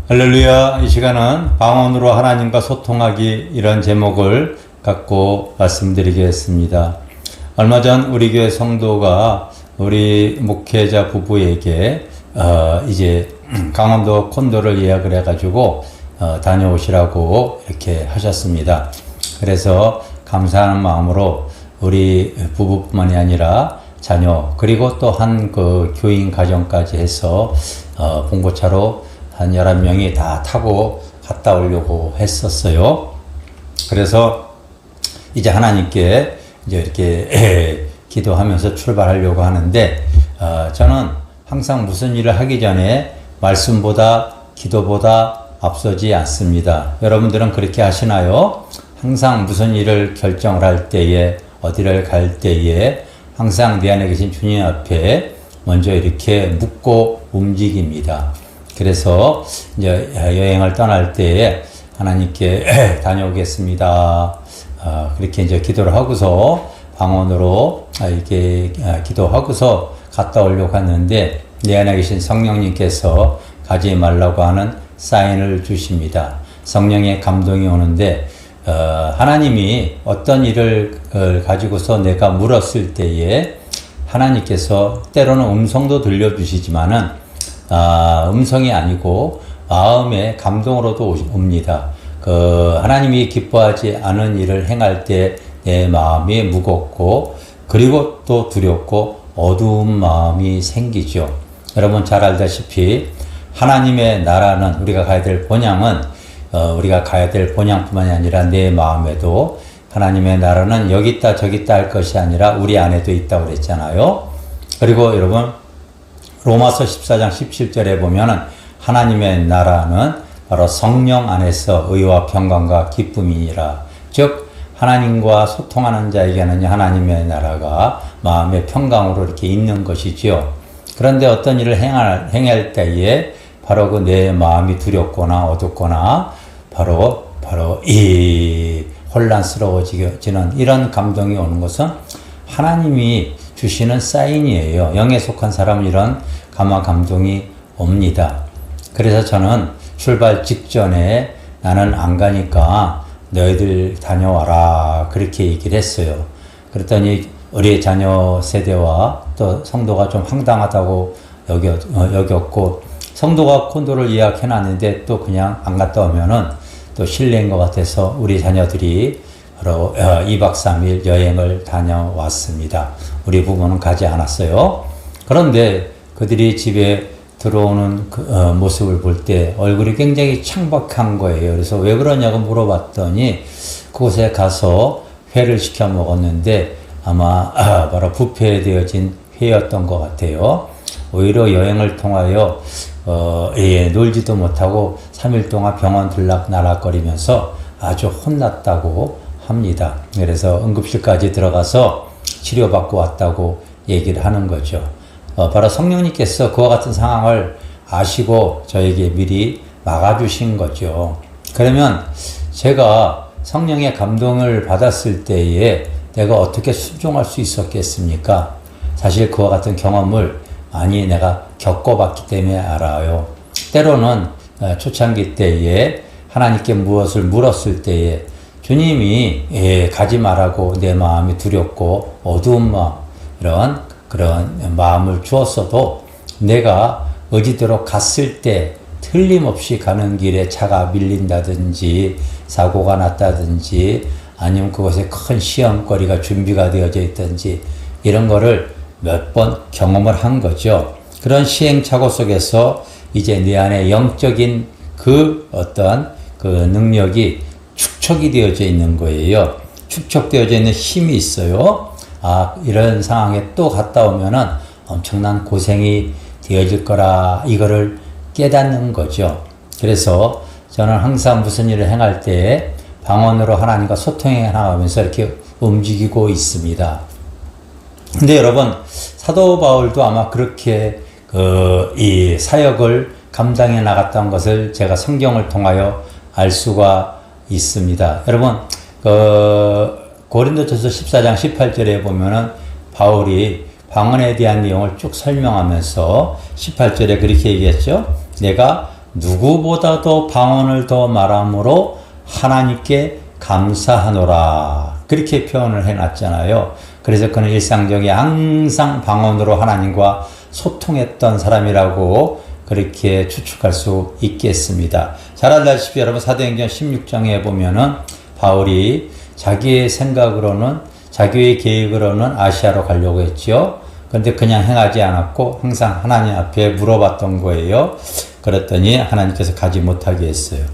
할렐루야. 이 시간은 방언으로 하나님과 소통하기, 이런 제목을 갖고 말씀드리겠습니다. 얼마 전 우리 교회 성도가 우리 목회자 부부에게 이제 강원도 콘도를 예약을 해가지고 다녀오시라고 이렇게 하셨습니다. 그래서 감사하는 마음으로 우리 부부뿐만이 아니라 자녀, 그리고 또 한 그 교인 가정까지 해서 봉고차로 한 11명이 다 타고 갔다 오려고 했었어요. 그래서 이제 하나님께 이제 이렇게 기도하면서 출발하려고 하는데, 저는 항상 무슨 일을 하기 전에 말씀보다 기도보다 앞서지 않습니다. 여러분들은 그렇게 하시나요? 항상 무슨 일을 결정을 할 때에, 어디를 갈 때에 항상 내 안에 계신 주님 앞에 먼저 이렇게 묻고 움직입니다. 그래서 이제 여행을 떠날 때에 하나님께 다녀오겠습니다. 그렇게 이제 기도를 하고서 방언으로 이렇게 기도하고서 갔다 오려고 하는데, 내 안에 계신 성령님께서 가지 말라고 하는 사인을 주십니다. 성령의 감동이 오는데, 하나님이 어떤 일을 가지고서 내가 물었을 때에 하나님께서 때로는 음성도 들려주시지만은 음성이 아니고 마음의 감동으로도 옵니다. 하나님이 기뻐하지 않은 일을 행할 때 내 마음이 무겁고, 그리고 또 두렵고 어두운 마음이 생기죠. 여러분 잘 알다시피 하나님의 나라는, 우리가 가야 될 본향은, 우리가 가야 될 본향뿐만이 아니라 내 마음에도, 하나님의 나라는 여기 있다 저기 있다 할 것이 아니라 우리 안에도 있다고 그랬잖아요. 그리고 여러분 로마서 14장 17절에 보면은 하나님의 나라는 바로 성령 안에서 의와 평강과 기쁨이니라. 즉 하나님과 소통하는 자에게는 하나님의 나라가 마음의 평강으로 이렇게 있는 것이지요. 그런데 어떤 일을 행할 때에 바로 그 내 마음이 두렵거나 어둡거나 바로 이 혼란스러워지는 이런 감동이 오는 것은 하나님이 주시는 사인이에요. 영에 속한 사람은 이런 감동이 옵니다. 그래서 저는 출발 직전에 나는 안 가니까 너희들 다녀와라, 그렇게 얘기를 했어요. 그랬더니 우리 자녀 세대와 또 성도가 좀 황당하다고 여겼고, 성도가 콘도를 예약해놨는데 또 그냥 안 갔다 오면은 또 실례인 것 같아서 우리 자녀들이 바로 2박 3일 여행을 다녀왔습니다. 우리 부부는 가지 않았어요. 그런데 그들이 집에 들어오는 모습을 볼 때 얼굴이 굉장히 창박한 거예요. 그래서 왜 그러냐고 물어봤더니 그곳에 가서 회를 시켜 먹었는데 아마 바로 뷔페되어진 회였던 것 같아요. 오히려 여행을 통하여 놀지도 못하고 3일 동안 병원 들락날락거리면서 아주 혼났다고 합니다. 그래서 응급실까지 들어가서 치료받고 왔다고 얘기를 하는 거죠. 바로 성령님께서 그와 같은 상황을 아시고 저에게 미리 막아주신 거죠. 그러면 제가 성령의 감동을 받았을 때에 내가 어떻게 순종할 수 있었겠습니까? 사실 그와 같은 경험을 많이 내가 겪어봤기 때문에 알아요. 때로는 초창기 때에 하나님께 무엇을 물었을 때에 주님이 가지 말라고 내 마음이 두렵고 어두운 마음, 그런 마음을 주었어도 내가 어디대로 갔을 때 틀림없이 가는 길에 차가 밀린다든지 사고가 났다든지 아니면 그것에 큰 시험거리가 준비가 되어져 있든지 이런 거를 몇 번 경험을 한 거죠. 그런 시행착오 속에서 이제 내 안에 영적인 어떤 능력이 축적이 되어져 있는 거예요. 축적되어져 있는 힘이 있어요. 이런 상황에 또 갔다 오면은 엄청난 고생이 되어질 거라, 이거를 깨닫는 거죠. 그래서 저는 항상 무슨 일을 행할 때 방언으로 하나님과 소통해 나가면서 이렇게 움직이고 있습니다. 근데 여러분, 사도 바울도 아마 그렇게 이 사역을 감당해 나갔던 것을 제가 성경을 통하여 알 수가 있습니다. 여러분, 고린도전서 14장 18절에 보면은 바울이 방언에 대한 내용을 쭉 설명하면서 18절에 그렇게 얘기했죠. 내가 누구보다도 방언을 더 말함으로 하나님께 감사하노라. 그렇게 표현을 해놨잖아요. 그래서 그는 일상적에 항상 방언으로 하나님과 소통했던 사람이라고 그렇게 추측할 수 있겠습니다. 잘 알다시피 여러분 사도행전 16장에 보면은 바울이 자기의 생각으로는 자기의 계획으로는 아시아로 가려고 했죠. 그런데 그냥 행하지 않았고 항상 하나님 앞에 물어봤던 거예요. 그랬더니 하나님께서 가지 못하게 했어요.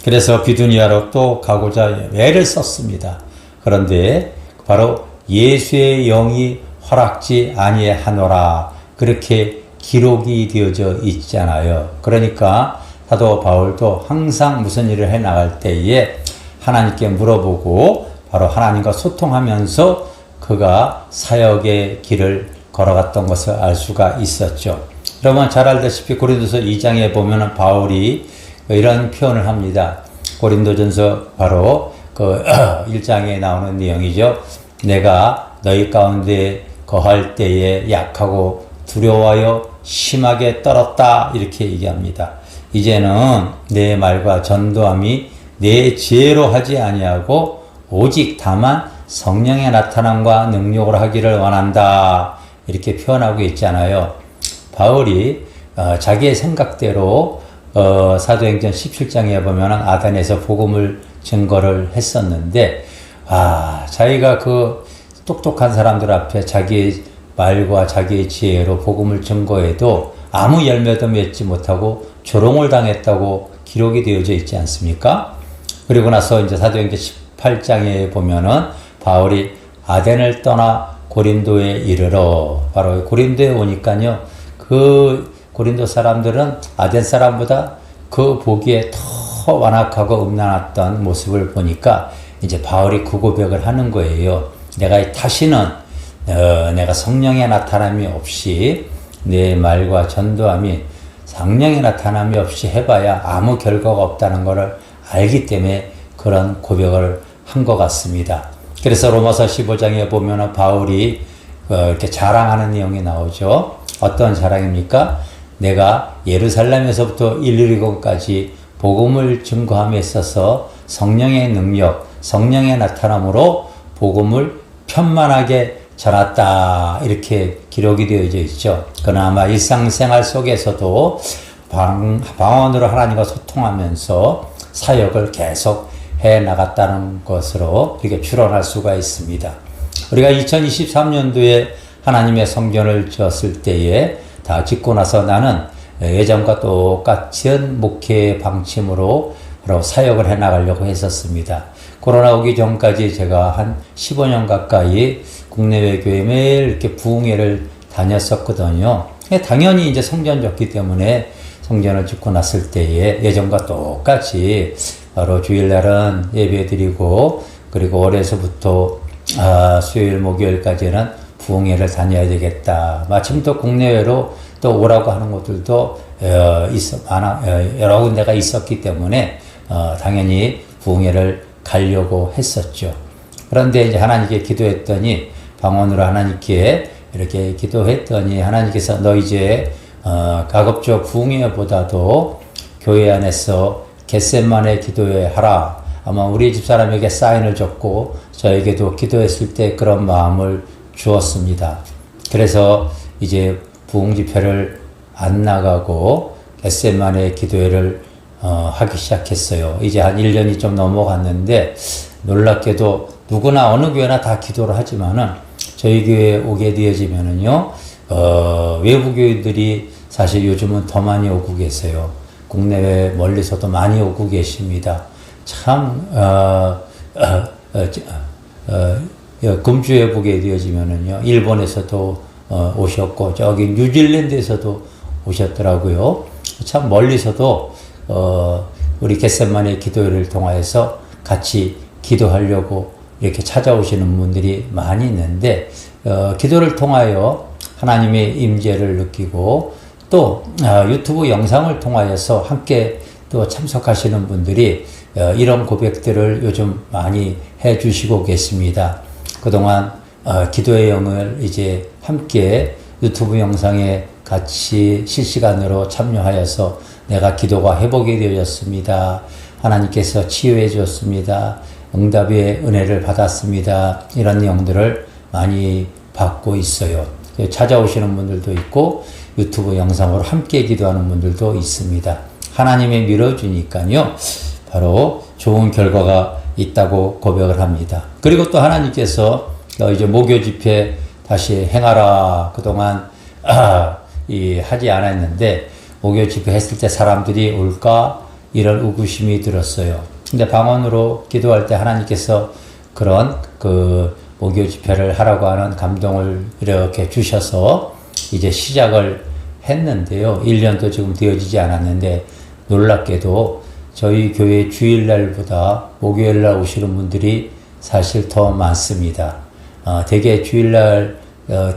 그래서 비두니아로 또 가고자 애를 썼습니다. 그런데 바로 예수의 영이 허락지 아니하노라 그렇게 기록이 되어져 있잖아요. 그러니까 사도 바울도 항상 무슨 일을 해 나갈 때에 하나님께 물어보고 바로 하나님과 소통하면서 그가 사역의 길을 걸어갔던 것을 알 수가 있었죠. 여러분 잘 알다시피 고린도서 2장에 보면은 바울이 이런 표현을 합니다. 고린도전서 바로 그 1장에 나오는 내용이죠. 내가 너희 가운데 거할 때에 약하고 두려워하여 심하게 떨었다 이렇게 얘기합니다. 이제는 내 말과 전도함이 내 지혜로 하지 아니하고 오직 다만 성령의 나타남과 능력으로 하기를 원한다 이렇게 표현하고 있잖아요. 바울이 자기의 생각대로 사도행전 17장에 보면 아덴에서 복음을 증거를 했었는데 자기가 그 똑똑한 사람들 앞에 자기의 말과 자기의 지혜로 복음을 증거해도 아무 열매도 맺지 못하고 조롱을 당했다고 기록이 되어져 있지 않습니까? 그리고 나서 이제 사도행전 18장에 보면은 바울이 아덴을 떠나 고린도에 이르러 바로 고린도에 오니까요. 그 고린도 사람들은 아덴 사람보다 그 보기에 더 완악하고 음란했던 모습을 보니까 이제 바울이 그 고백을 하는 거예요. 내가 다시는 내가 성령의 나타남이 없이 내 말과 전도함이 성령의 나타남이 없이 해봐야 아무 결과가 없다는 것을 알기 때문에 그런 고백을 한 것 같습니다. 그래서 로마서 15장에 보면 바울이 이렇게 자랑하는 내용이 나오죠. 어떤 자랑입니까? 내가 예루살렘에서부터 일리고까지 복음을 증거함에 있어서 성령의 능력, 성령의 나타남으로 복음을 편만하게 전했다 이렇게 기록이 되어져 있죠. 그나마 일상생활 속에서도 방언으로 하나님과 소통하면서 사역을 계속 해 나갔다는 것으로 이렇게 추론할 수가 있습니다. 우리가 2023년도에 하나님의 성전을 지었을 때에 다 짓고 나서 나는 예전과 똑같은 목회 방침으로 바로 사역을 해 나가려고 했었습니다. 코로나 오기 전까지 제가 한 15년 가까이 국내외 교회 매일 이렇게 부흥회를 다녔었거든요. 당연히 이제 성전 졌기 때문에 성전을 짓고 났을 때에 예전과 똑같이 바로 주일날은 예배 드리고 그리고 월요일서부터 수요일 목요일까지는 부흥회를 다녀야 되겠다. 마침 또 국내외로 또 오라고 하는 곳들도 여러 군데가 있었기 때문에 당연히 부흥회를 가려고 했었죠. 그런데 이제 하나님께 기도했더니 방언으로 하나님께 이렇게 기도했더니 하나님께서 너 이제 가급적 부흥회보다도 교회 안에서 겟세마네 기도회 하라. 아마 우리 집사람에게 사인을 줬고 저에게도 기도했을 때 그런 마음을 주었습니다. 그래서 이제 부흥 집회를 안 나가고 겟세마네 기도회를 하기 시작했어요. 이제 한 1년이 좀 넘어갔는데 놀랍게도 누구나 어느 교회나 다 기도를 하지만은 저희 교회에 오게 되어지면은요 외부 교회들이 사실 요즘은 더 많이 오고 계세요. 국내외 멀리서도 많이 오고 계십니다. 참 금주에 보게 되어지면은요 일본에서도 오셨고 저기 뉴질랜드에서도 오셨더라고요. 참 멀리서도 우리 겟세마네 기도회를 통하여서 같이 기도하려고 이렇게 찾아오시는 분들이 많이 있는데 기도를 통하여 하나님의 임재를 느끼고 또 유튜브 영상을 통하여서 함께 또 참석하시는 분들이 이런 고백들을 요즘 많이 해 주시고 계십니다. 그동안 기도의 영을 이제 함께 유튜브 영상에 같이 실시간으로 참여하여서 내가 기도가 회복이 되어졌습니다. 하나님께서 치유해 주었습니다. 응답의 은혜를 받았습니다. 이런 내용들을 많이 받고 있어요. 찾아오시는 분들도 있고 유튜브 영상으로 함께 기도하는 분들도 있습니다. 하나님이 밀어주니까요. 바로 좋은 결과가 있다고 고백을 합니다. 그리고 또 하나님께서 이제 목요 집회 다시 행하라. 그동안 하지 않았는데 목요 집회 했을 때 사람들이 올까 이런 의구심이 들었어요. 근데 방언으로 기도할 때 하나님께서 그런 목요 집회를 하라고 하는 감동을 이렇게 주셔서 이제 시작을 했는데요. 1년도 지금 되어지지 않았는데 놀랍게도 저희 교회 주일날보다 목요일날 오시는 분들이 사실 더 많습니다. 대개 주일날,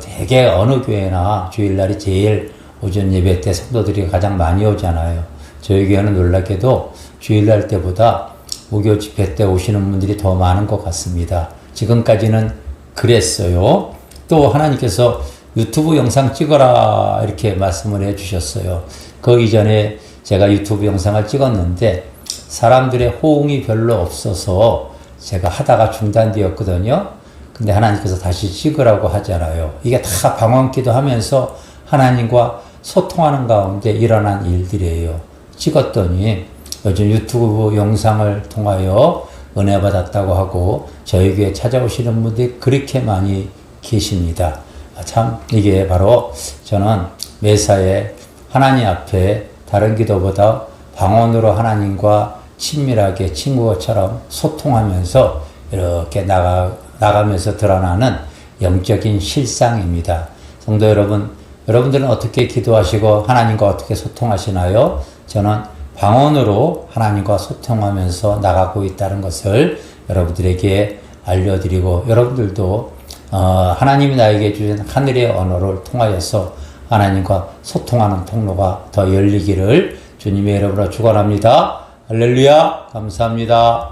대개 어느 교회나 주일날이 제일 오전 예배 때 성도들이 가장 많이 오잖아요. 저희 교회는 놀랍게도 주일날 때보다 목요 집회 때 오시는 분들이 더 많은 것 같습니다. 지금까지는 그랬어요. 또 하나님께서 유튜브 영상 찍어라 이렇게 말씀을 해 주셨어요. 그 이전에 제가 유튜브 영상을 찍었는데 사람들의 호응이 별로 없어서 제가 하다가 중단되었거든요. 근데 하나님께서 다시 찍으라고 하잖아요. 이게 다 방언기도 하면서 하나님과 소통하는 가운데 일어난 일들이에요. 찍었더니 요즘 유튜브 영상을 통하여 은혜 받았다고 하고 저희 교회 찾아오시는 분들이 그렇게 많이 계십니다. 참 이게 바로 저는 매사에 하나님 앞에 다른 기도보다 방언으로 하나님과 친밀하게 친구처럼 소통하면서 이렇게 나가면서 드러나는 영적인 실상입니다. 성도 여러분, 여러분들은 어떻게 기도하시고 하나님과 어떻게 소통하시나요? 저는 방언으로 하나님과 소통하면서 나가고 있다는 것을 여러분들에게 알려드리고 여러분들도 하나님이 나에게 주신 하늘의 언어를 통하여서 하나님과 소통하는 통로가 더 열리기를 주님의 이름으로 축원합니다. 할렐루야, 감사합니다.